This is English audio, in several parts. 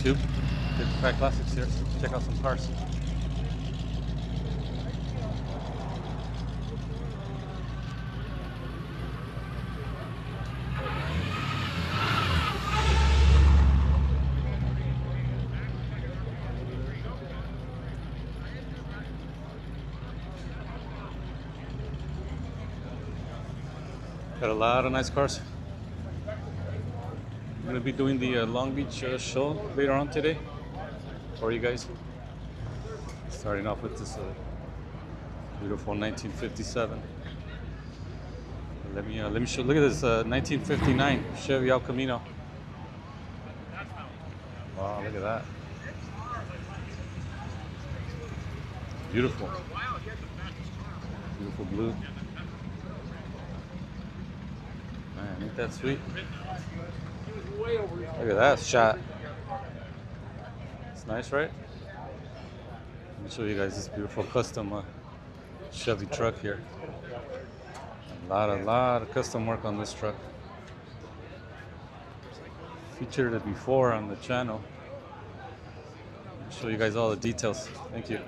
YouTube. 55 Classics here. Check out some cars. Got a lot of nice cars. I'm going to be doing the Long Beach show later on today for you guys. Starting off with this beautiful 1957. Let me show. Look at this 1959 Chevy El Camino. Wow, look at that. Beautiful. Beautiful blue. Man, ain't that sweet? Look at that shot. It's nice, right? Let me show you guys this beautiful custom Chevy truck here. A lot of custom work on this truck. Featured it before on the channel. I'll show you guys all the details. Thank you.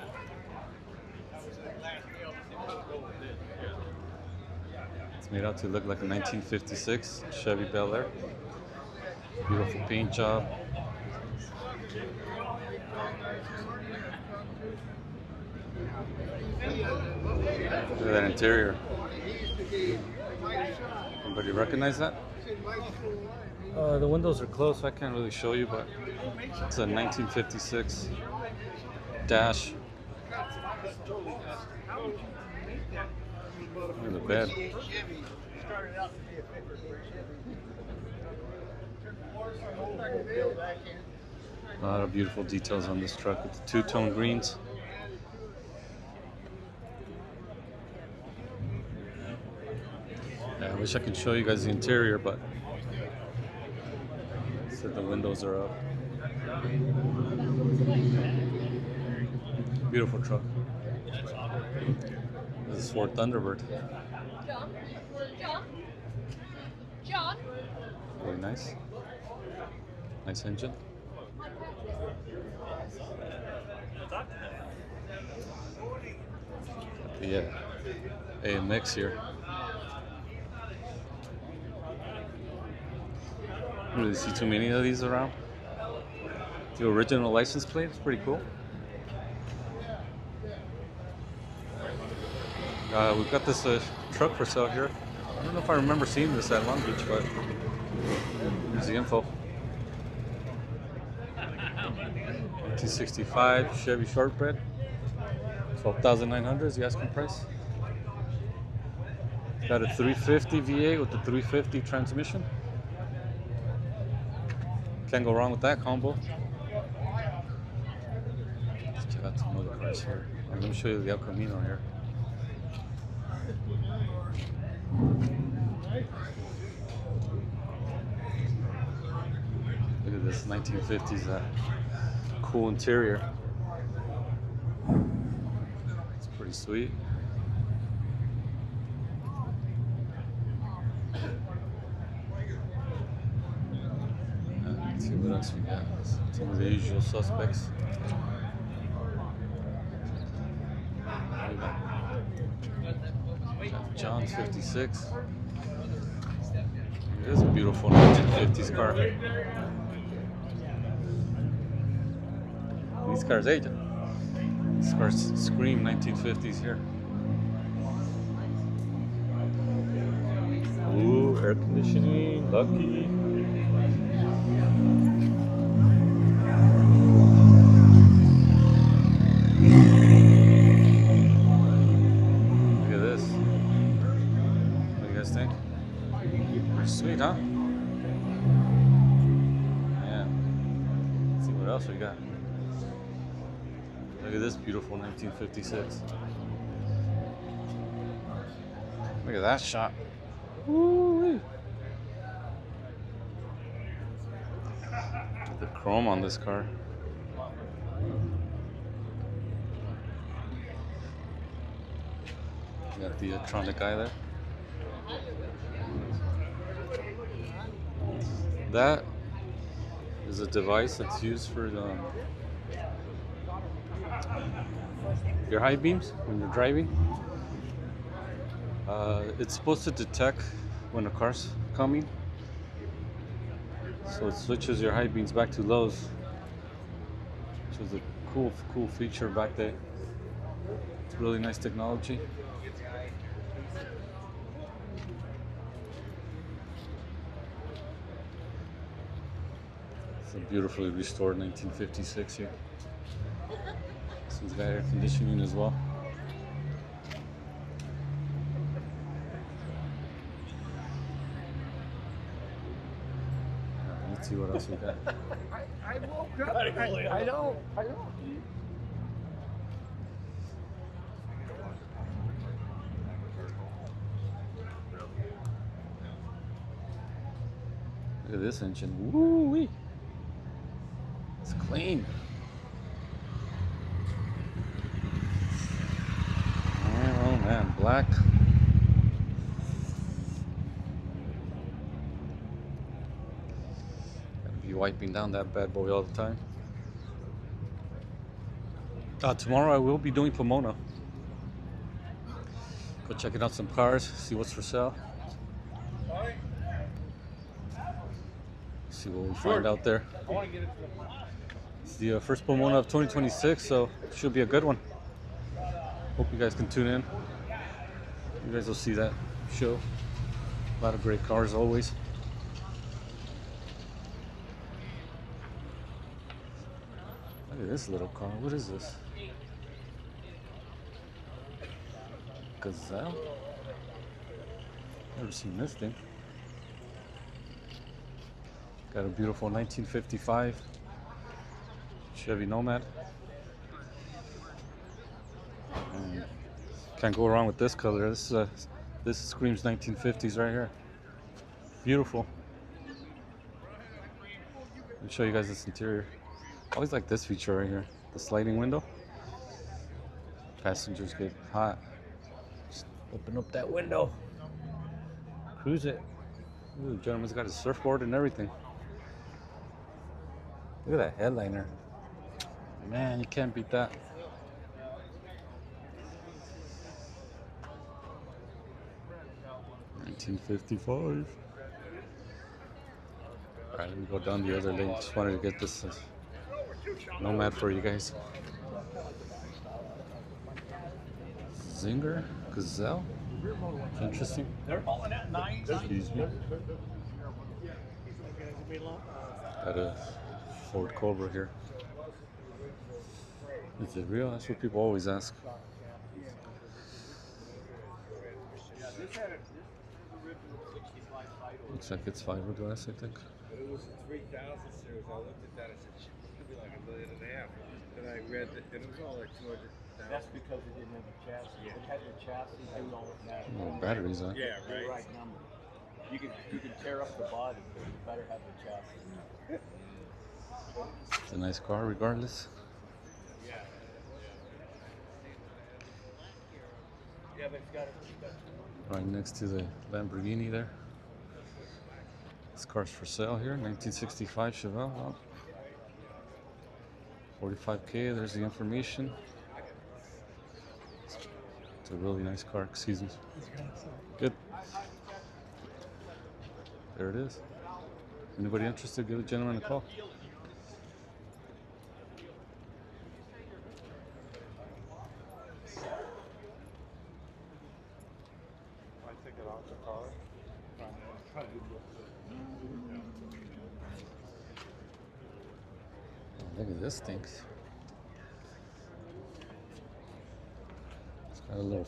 It's made out to look like a 1956 Chevy Bel Air. Beautiful paint job. Look at that interior. Anybody recognize that? The windows are closed, so I can't really show you, but it's a 1956 dash. Look at the bed. A lot of beautiful details on this truck with the two-tone greens. Yeah, I wish I could show you guys the interior, but the windows are up. Beautiful truck. This is Ford Thunderbird. John. Very nice. Nice engine. The AMX here. I don't really see too many of these around. The original license plate is pretty cool. We've got this truck for sale here. I don't know if I remember seeing this at Long Beach, but here's the info. 1965 Chevy Shortbread. 12,900 is the asking price. Got a 350 V8 with the 350 transmission. Can't go wrong with that combo. Let's check out some other cars here. Let me show you the El Camino here. Look at this 1950s cool interior. It's pretty sweet. Let's see what else we got. Some of the usual suspects. John's 56. It is a beautiful 1950s car. These cars age. These cars scream 1950s here. Ooh, air conditioning, lucky. Look at this. What do you guys think? Pretty sweet, huh? Yeah. Let's see what else we got. Look at this beautiful 1956. Look at that shot. Woo-wee. The chrome on this car. Got the electronic eye there. That is a device that's used for your high beams when you're driving. It's supposed to detect when a car's coming, so it switches your high beams back to lows, which was a cool feature back there. It's really nice technology. It's a beautifully restored 1956 here. This one's got air conditioning as well. Let's see what else we got. I woke up. I know. Look at this engine. Woo-wee. It's clean. Oh man, black. Gotta be wiping down that bad boy all the time. Tomorrow I will be doing Pomona. Go checking out some cars, see what's for sale. See what we find out there. It's the first Pomona of 2026, so it should be a good one. Hope you guys can tune in. You guys will see that show. A lot of great cars always. Look at this little car. What is this? Gazelle? Never seen this thing. Got a beautiful 1955 Chevy Nomad. And can't go wrong with this color. This screams 1950s right here. Beautiful. Let me show you guys this interior. Always like this feature right here. The sliding window. Passengers get hot. Just open up that window. Cruise it. Ooh, the gentleman's got his surfboard and everything. Look at that headliner. Man, you can't beat that. $19.55. Alright, let me go down the other lane. Just wanted to get this Nomad for you guys. Zinger? Gazelle? Interesting. They're hauling at 9. Excuse me. Got a Ford Cobra here. Is it real? That's what people always ask. Looks like it's fiberglass, I think. It was a 3000 series. I looked at that. I said, "Shit, it's gonna be like $1.5 million." Then I read that it was all like 200,000. That's because it didn't have a chassis. If it had a chassis, they would all that. Oh, batteries, huh? Yeah, The right. right number. You can tear up the body, but you better have the chassis. It's a nice car, regardless. Yeah, but it's got Right next to the Lamborghini there. This car's for sale here, 1965 Chevelle. Wow. 45K, there's the information. It's a really nice car, excuse me. Good. There it is. Anybody interested, give the gentleman a call. I take it out the car. Oh, look at this thing. It's got a little.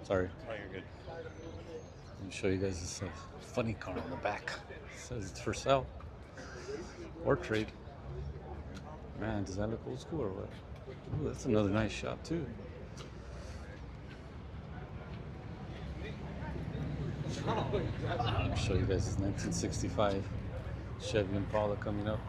Sorry. Oh, you're good. Let me show you guys this funny car on the back. It says it's for sale or trade. Man, does that look old school or what? Ooh, that's another nice shot too. Let me show you guys this 1965 Chevy Impala coming up.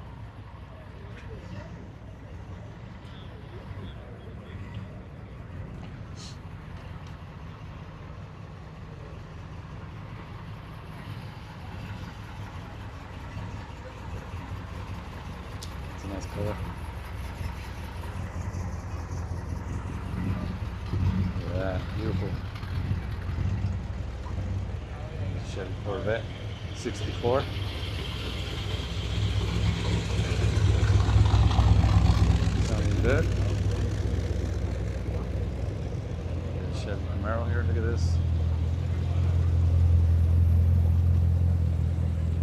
Nice color. Yeah, beautiful. Chevy Corvette 64. Sounding good. Chevy Camaro here. Look at this.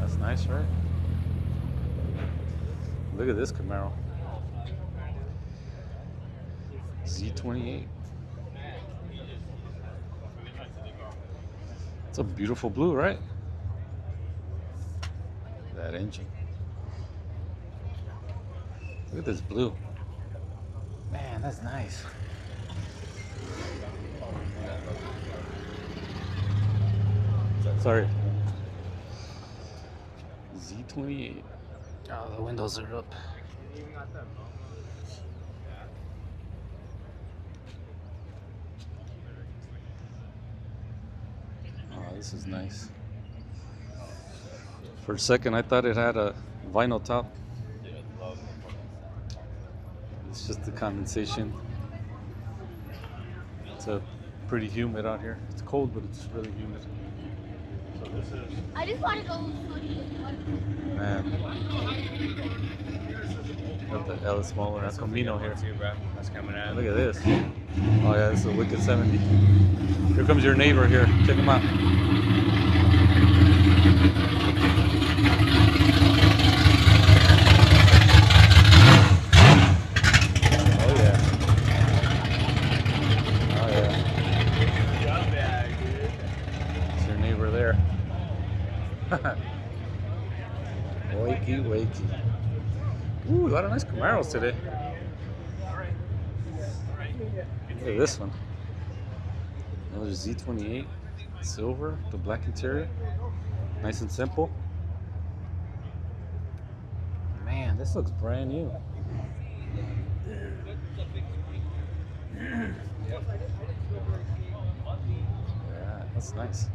That's nice, right? Look at this Camaro. Z28. It's a beautiful blue, right? That engine. Look at this blue. Man, that's nice. Sorry. Z28. Oh, the windows are up. Oh, this is nice. For a second, I thought it had a vinyl top. It's just the condensation. It's pretty humid out here. It's cold, but it's really humid. So this is. I just want to go. Man. Got the Ellis Moller, that's Camino here. That's coming out. Look at this. Oh yeah, this is a Wicked 70. Here comes your neighbor here. Check him out. Oh yeah. Oh yeah. It's your neighbor there. Wakey, wakey. Ooh, a lot of nice Camaros today. Look at this one. Another Z28, silver, the black interior. Nice and simple. Man, this looks brand new. Yeah, that's nice.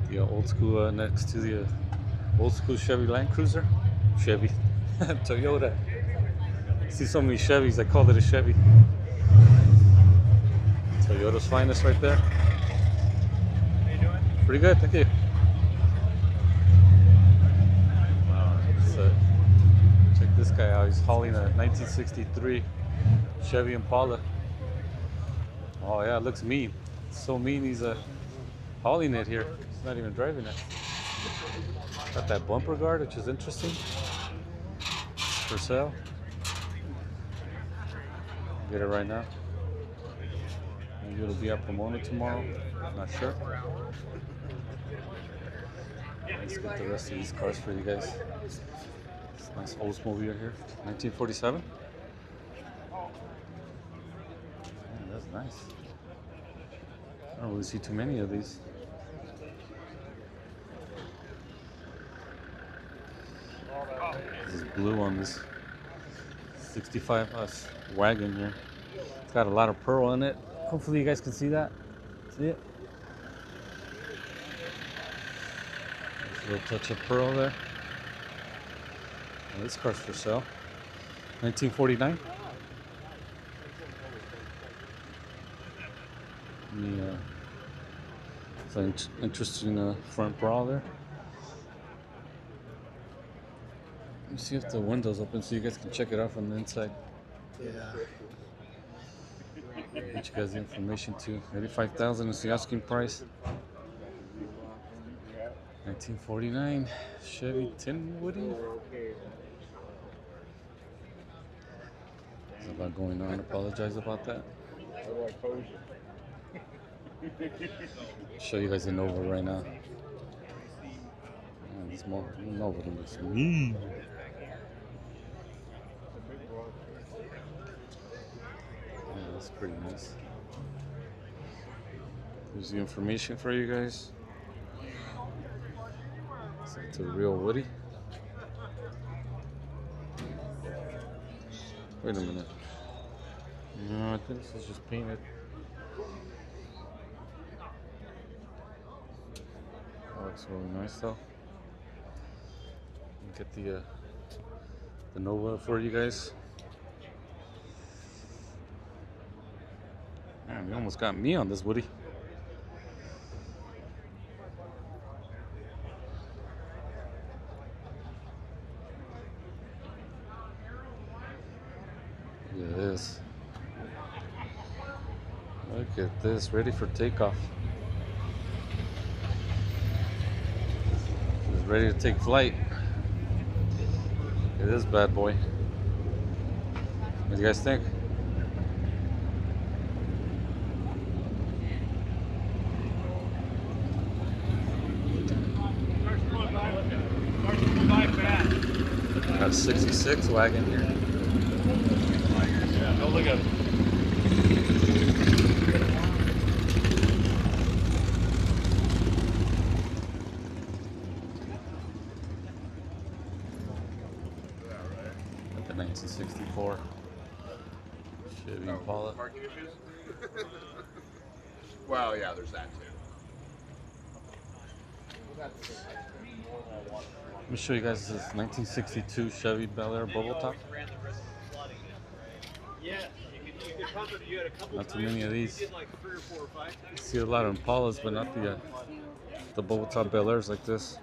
The old school next to the old school Chevy Land Cruiser. Chevy. Toyota. See so many Chevys, I called it a Chevy. Toyota's finest right there. How you doing? Pretty good, thank you. So, check this guy out. He's hauling a 1963 Chevy Impala. Oh yeah, it looks mean. It's so mean he's hauling it here. He's not even driving it. Got that bumper guard, which is interesting. For sale. Get it right now. Maybe it'll be at Pomona tomorrow. Not sure. Let's get the rest of these cars for you guys. It's a nice Oldsmobile here. 1947. Man, that's nice. I don't really see too many of these. This is blue on this 65 us wagon here. It's got a lot of pearl in it. Hopefully you guys can see that. See it? There's a little touch of pearl there. Oh, this car's for sale. 1949. It's an interesting front bra there. Let me see if the window's open so you guys can check it out from the inside. Yeah. I'll get you guys the information too. 85,000 is the asking price. 1949 Chevy Tinwoody. There's a lot going on. Apologize about that. Show you guys the Nova right now. Man, this Nova looks mean. Yeah, that's pretty nice. Here's the information for you guys. It's a real Woody. Wait a minute. No, I think this is just painted. That looks really nice though. Get the the Nova for you guys. Man, you almost got me on this, Woody. Look at this. Look at this, ready for takeoff. It's ready to take flight. Look at this bad boy. What do you guys think? Got a 66 wagon here. Yeah, look at it. Got the 1964 Chevy Impala. Parking issues? Well, yeah, there's that too. Let me show you guys this 1962 Chevy Bel Air bubble top. Yeah, you could pump it. You had a couple Not too many of these. You did like 3 or 4 or 5 times. See a lot of Impalas, but not the bubble top Bel Airs like this.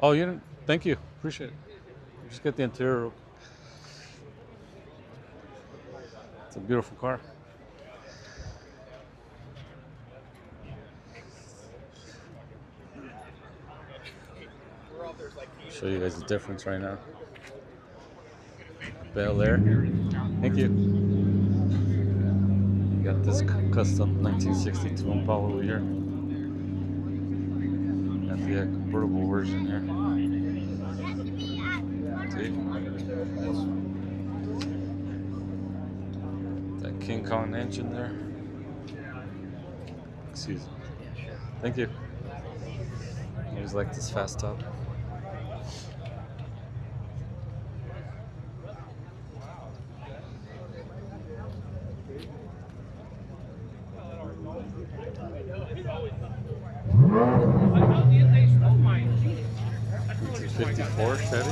Oh, you didn't? Thank you. Appreciate it. Just get the interior. It's a beautiful car. Show you guys the difference right now. Bel Air. Thank you. You got this custom 1962 Impala over here. Got the convertible version here. See? That King Kong engine there. Excuse me. Thank you. I always like this fast top. They stole my Jeep. 54 Chevy.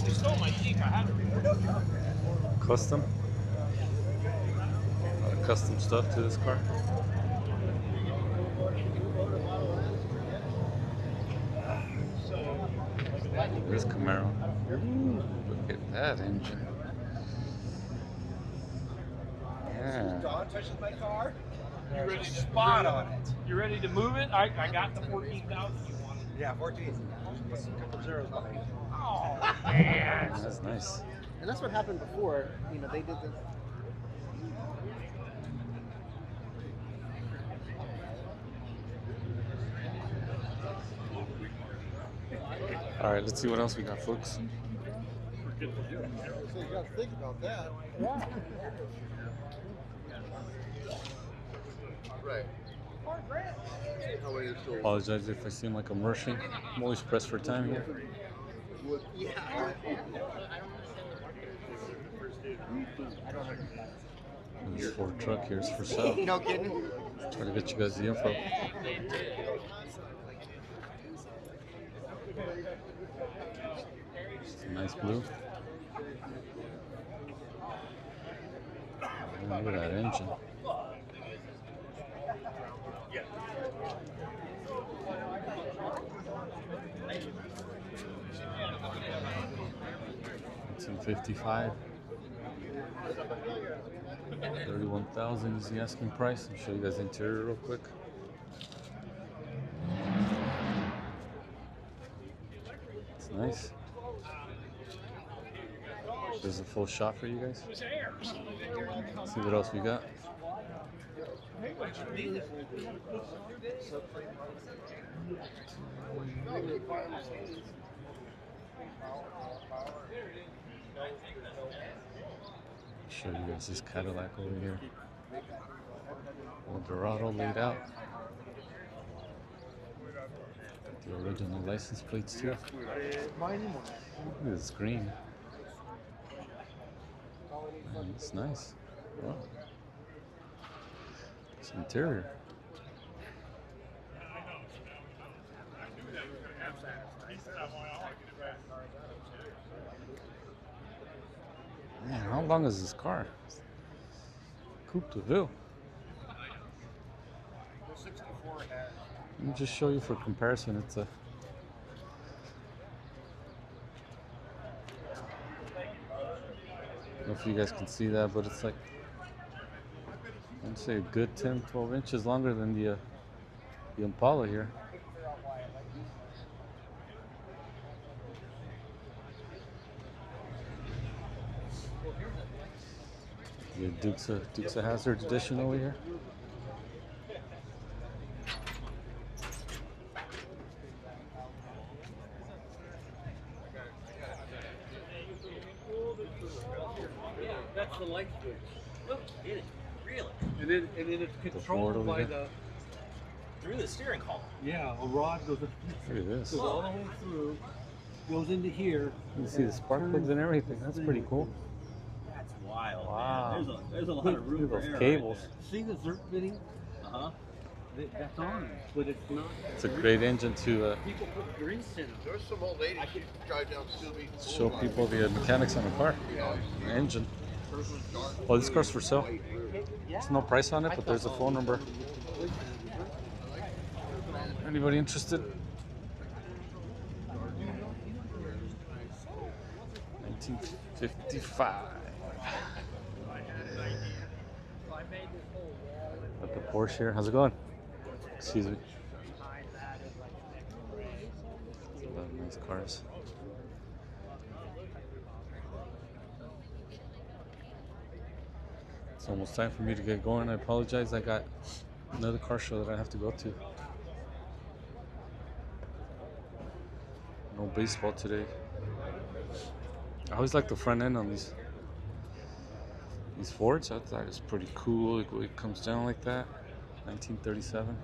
They stole my Jeep. I had it. Custom. A lot of custom stuff to this car. This Camaro. Look at that engine. Yeah. Don touches my car. You ready to Spot on it. You ready to move it? I got the 14,000 you wanted. Yeah, 14. Just a couple zeros behind. Oh man. That's nice. And that's what happened before. You know, they did the. All right, let's see what else we got, folks. So you got to think about that. Right. How many are still? Apologize if I seem like I'm rushing. I'm always pressed for time here. This Ford truck here is for sale. No kidding. Try to get you guys the info. It's a nice blue. Look at that engine. It's in 55. 31,000 is the asking price. I'll show you guys the interior real quick. It's nice. There's a full shot for you guys. Let's see what else we got. Show you guys this Cadillac over here. Eldorado laid out. Got the original license plates too. Look at this green. Man, it's nice. Wow. It's interior. Man, how long is this car? Coupe de Ville. Let me just show you for comparison. It's a I don't know if you guys can see that, but it's like I'd say a good 10, 12 inches longer than the Impala here. The Dukes of Hazzard edition over here. That's the light switch. Look, it is really. And then it's controlled by the Through the steering column. a rod goes Look at this. all the way through, goes into here. You can see the spark plugs and everything. That's pretty cool. That's wild. Wow. Man. There's a lot of room Look for at error those cables. See the zerk fitting? Uh-huh. That's on it, but it's not. It's a great engine to People put grease in them. There's some old lady she drive down Stillby. show people the mechanics on the car, the engine. Oh, this car's for sale. There's no price on it, but there's a phone number. Anybody interested? 1955. Got the Porsche here. How's it going? Excuse me. A lot of nice cars. It's almost time for me to get going. I apologize. I got another car show that I have to go to. No baseball today. I always like the front end on these Fords. I thought it was pretty cool. It comes down like that. 1937.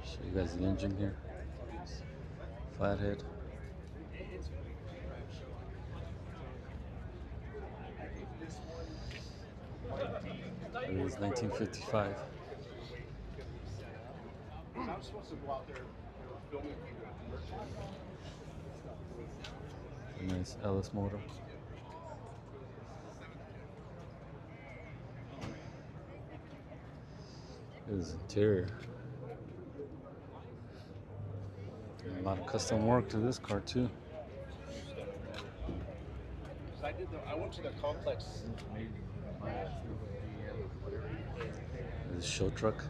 Show you guys the engine here. Flathead. It is 1955. I'm supposed to go out there filming people. A nice Ellis motor. This is interior. A lot of custom work to this car too. I went to the complex. This is show truck.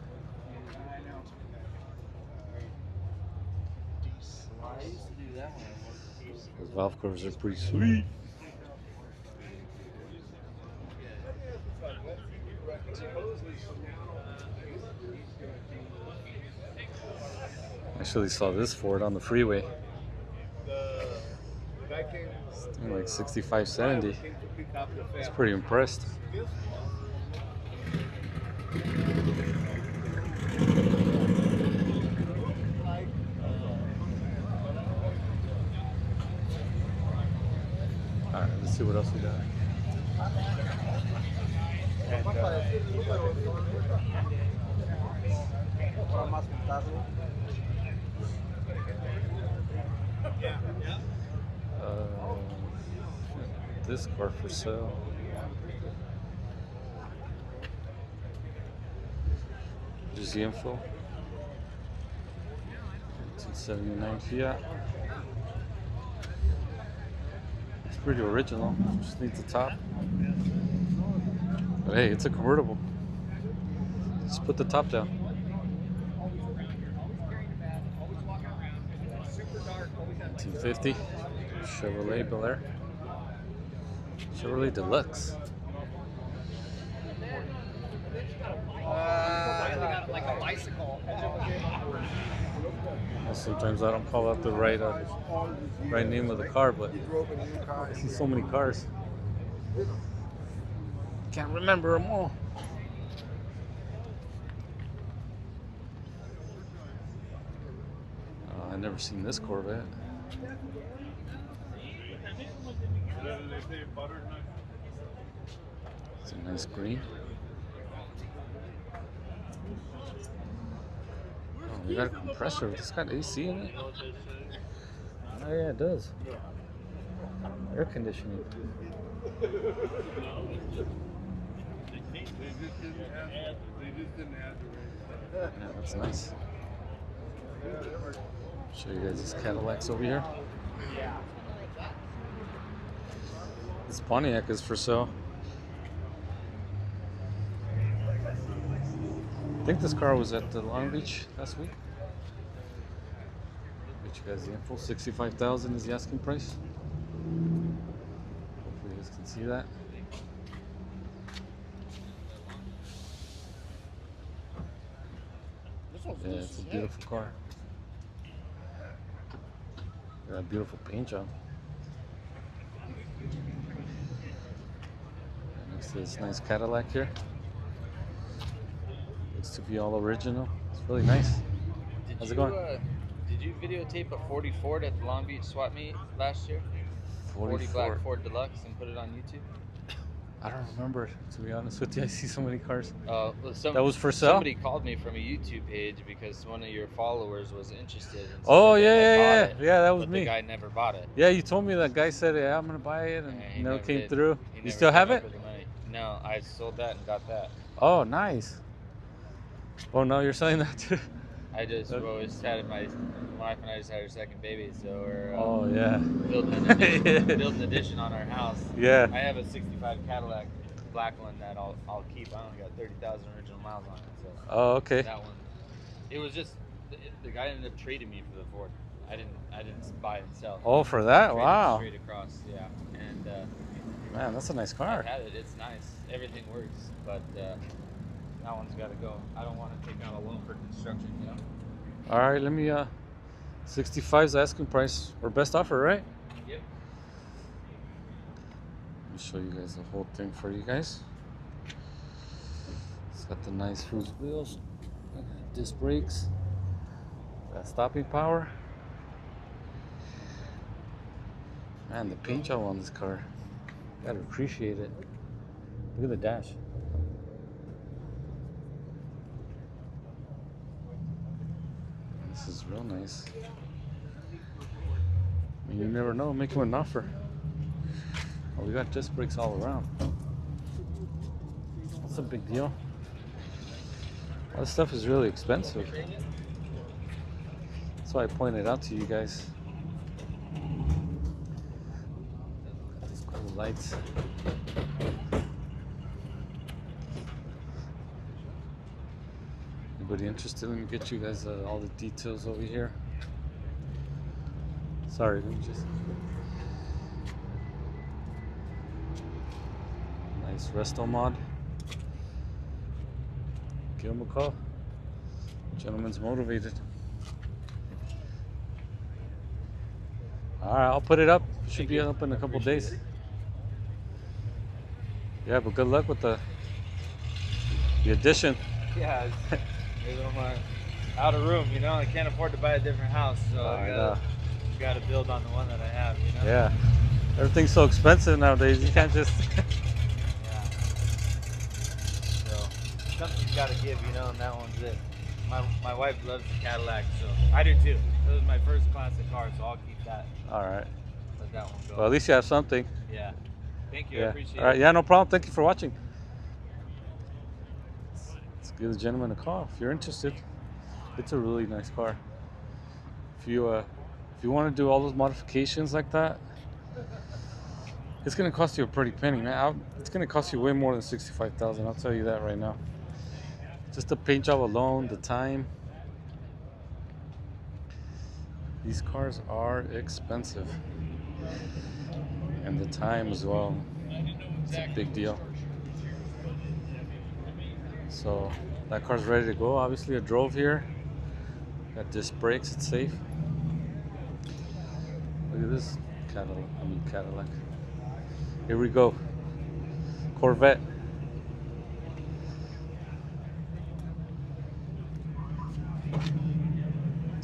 Those valve covers are pretty sweet. I actually saw this Ford on the freeway. Doing like 65, 70. I was pretty impressed. Alright, let's see what else we got. This car for sale. Here's the info. 279 Fiat. It's pretty original. Just needs the top. But hey, it's a convertible. Just put the top down. 1950 Chevrolet Bel Air. Chevrolet Deluxe. Like a bicycle. Sometimes I don't call out the right name of the car, but I see so many cars. Can't remember them all. I never seen this Corvette. It's a nice green. Oh, you got a compressor. It's got AC in it. Oh yeah, it does. Air conditioning. They just didn't have the right. Yeah, that's nice. Show you guys this Cadillacs over here. This Pontiac is for sale. I think this car was at the Long Beach last week. Get you guys the info. 65,000 is the asking price. Hopefully you guys can see that. Yeah, it's a beautiful car. Got a beautiful paint job. Next to this nice Cadillac here. Looks to be all original. It's really nice. How's it going? Did you videotape a 40 Ford at the Long Beach swap meet last year? 40 44. black Ford Deluxe and put it on YouTube? I don't remember, to be honest with you. I see so many cars. Well, That was for sale? Somebody called me from a YouTube page because one of your followers was interested. And Oh, said yeah, they had yeah, bought yeah. Yeah, that was but me. The guy never bought it. Yeah, you told me that guy said, yeah, I'm going to buy it, and Yeah, he never came did. through. He You never still came have up it? with the money. No, I sold that and got that. Oh, nice. Oh, no, you're selling that too? I just always had my wife and I just had our second baby, so we're Oh, yeah. building an addition on our house. Yeah. I have a '65 Cadillac, black one that I'll keep. I only got 30,000 original miles on it, so Oh, okay. that one. It was just the guy ended up trading me for the Ford. I didn't buy and sell. Oh, for that? Traded Wow. Straight across, yeah. And Man, that's a nice I've car. had it. It's nice. Everything works, but that one's got to go. I don't want to take out a loan for construction, you know. All right, let me, 65's asking price, or best offer, right? Yep. Let me show you guys the whole thing for you guys. It's got the nice cruise wheels, disc brakes, got stopping power. Man, the paint job on this car, gotta appreciate it. Look at the dash. This is real nice. I mean, you never know, make him an offer. Oh, we got disc brakes all around. That's a big deal. All this stuff is really expensive. That's why I pointed out to you guys. These cool lights. Anybody interested? Let me get you guys all the details over here. Sorry, let me just. Nice resto mod. Give him a call. Gentleman's motivated. Alright, I'll put it up. Should be up in a couple days. Yeah, but good luck with the addition. Yeah, I'm out of room, you know. I can't afford to buy a different house, so I gotta build on the one that I have, you know. Yeah, everything's so expensive nowadays. You can't just. Yeah. So something's got to give, you know, and that one's it. My wife loves the Cadillac, so I do too. It was my first classic car, so I'll keep that. All right. Let that one go. Well, at least you have something. Yeah. Thank you. I Yeah. appreciate All right. it. Yeah, no problem. Thank you for watching. Let's give the gentleman a call if you're interested. It's a really nice car. If you want to do all those modifications like that, it's gonna cost you a pretty penny, man. It's gonna cost you way more than 65,000. I'll tell you that right now. Just the paint job alone, the time. These cars are expensive, and the time as well. It's a big deal. So that car's ready to go. Obviously, I drove here. Got disc brakes. It's safe. Look at this Cadillac. Here we go. Corvette.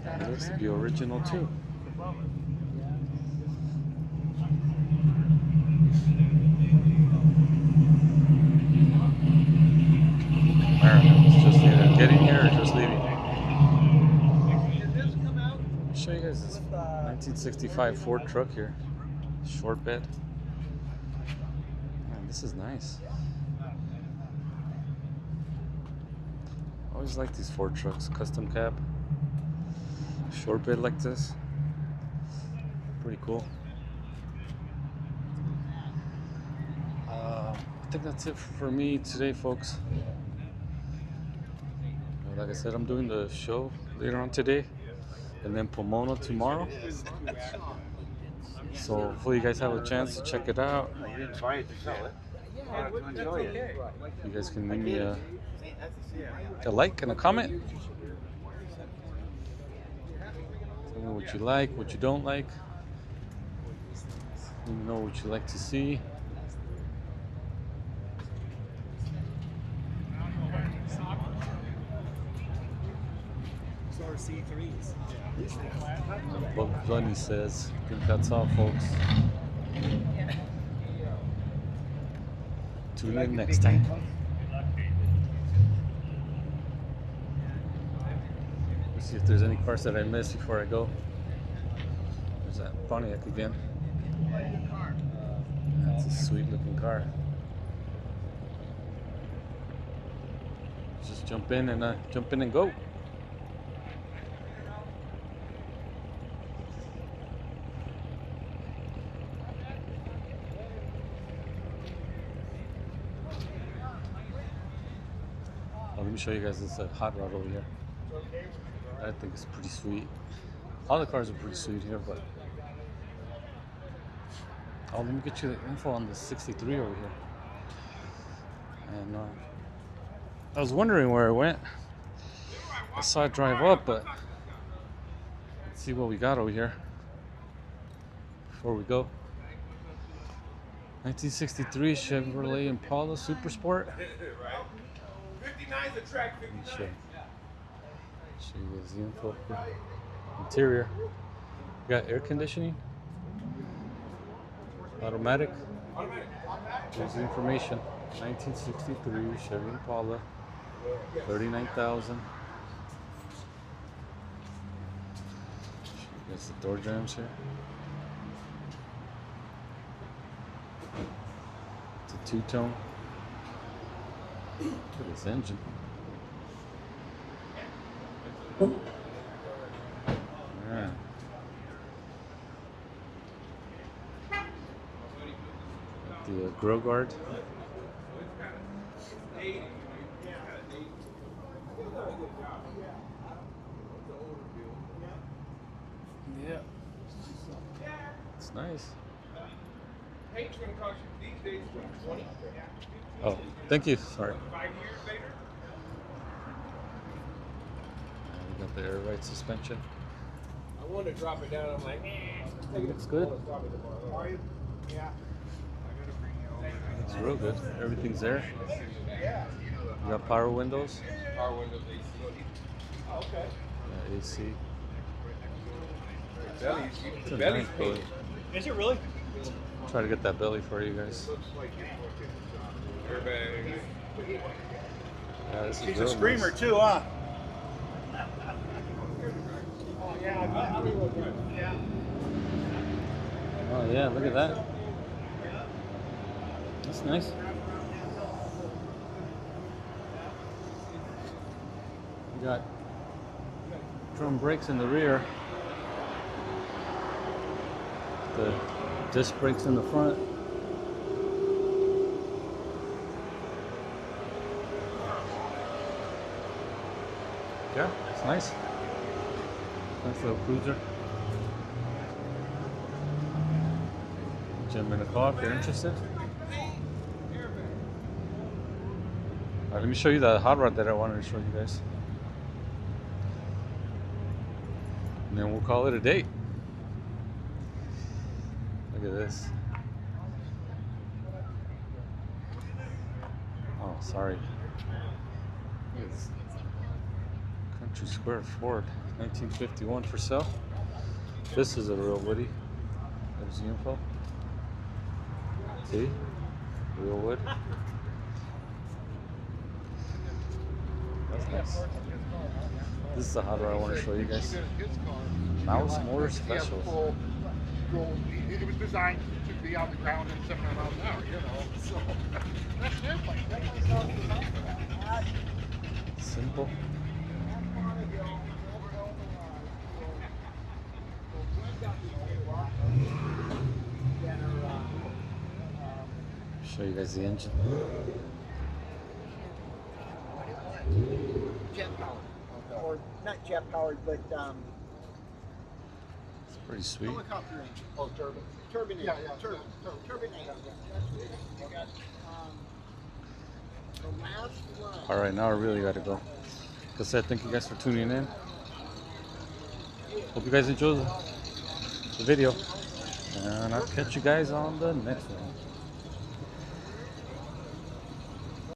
It looks to be original too. Alright, it's just either getting here or just leaving. 1965 Ford truck here. Short bed. Man, this is nice. I always like these Ford trucks. Custom cab. Short bed like this. Pretty cool. I think that's it for me today, folks. Like I said, I'm doing the show later on today, and then Pomona tomorrow. So hopefully you guys have a chance to check it out. You didn't buy it to sell it. To enjoy it. You guys can leave me a like and a comment. Tell me what you like, what you don't like. Let me know what you like to see. C3s. What Bunny says. I think that's all, folks. Tune in next time. Let's see if there's any parts that I missed before I go. There's that Pontiac again. That's a sweet looking car. Just jump in and go. Let me show you guys this hot rod over here. I think it's pretty sweet. All the cars are pretty sweet here, but let me get you the info on the 63 over here. And I was wondering where it went. I saw it drive up, but let's see what we got over here before we go. 1963 Chevrolet Impala Super Sport. Let me show you guys the info here. Interior. Got air conditioning. Automatic. There's the information. 1963 Chevy Impala. 39,000. There's the door jambs here. It's a two-tone. Look at this engine. Yeah. The grill guard. Yeah. It's nice. Oh, thank you. Sorry. We got the air ride suspension. I wanted to drop it down. I'm like, Looks good. Yeah. Looks real good. Everything's there. We got power windows. Power windows, AC. Okay. Yeah, AC. Belly, It's a belly's nice belly. Is it really? Try to get that belly for you guys. Airbag. Yeah, this is She's real a screamer nice. too, huh? Oh yeah, look at that. That's nice. We got drum brakes in the rear. The disc brakes in the front. Yeah, it's nice. Nice little cruiser. Jump in a car if you're interested. Alright, let me show you the hot rod that I wanted to show you guys. And then we'll call it a day. Look at this. Oh, sorry. It's Country Square Ford, 1951 for sale. This is a real Woody. There's the info. See? Real wood. That's nice. This is the hot rod I want to show you guys. Mouse Motor Specials. It was designed to be on the ground at 700 miles an hour, you know. So that's an airplane. Simple. Show you guys the engine. Jet powered, or not jet powered, but It's pretty sweet. Helicopter engine. Oh, turbine. turbine Yeah, engine. yeah, Turbine engine. You got the last one. All right, now I really got to go. Like I said, thank you guys for tuning in. Hope you guys enjoyed the video. And I'll catch you guys on the next one.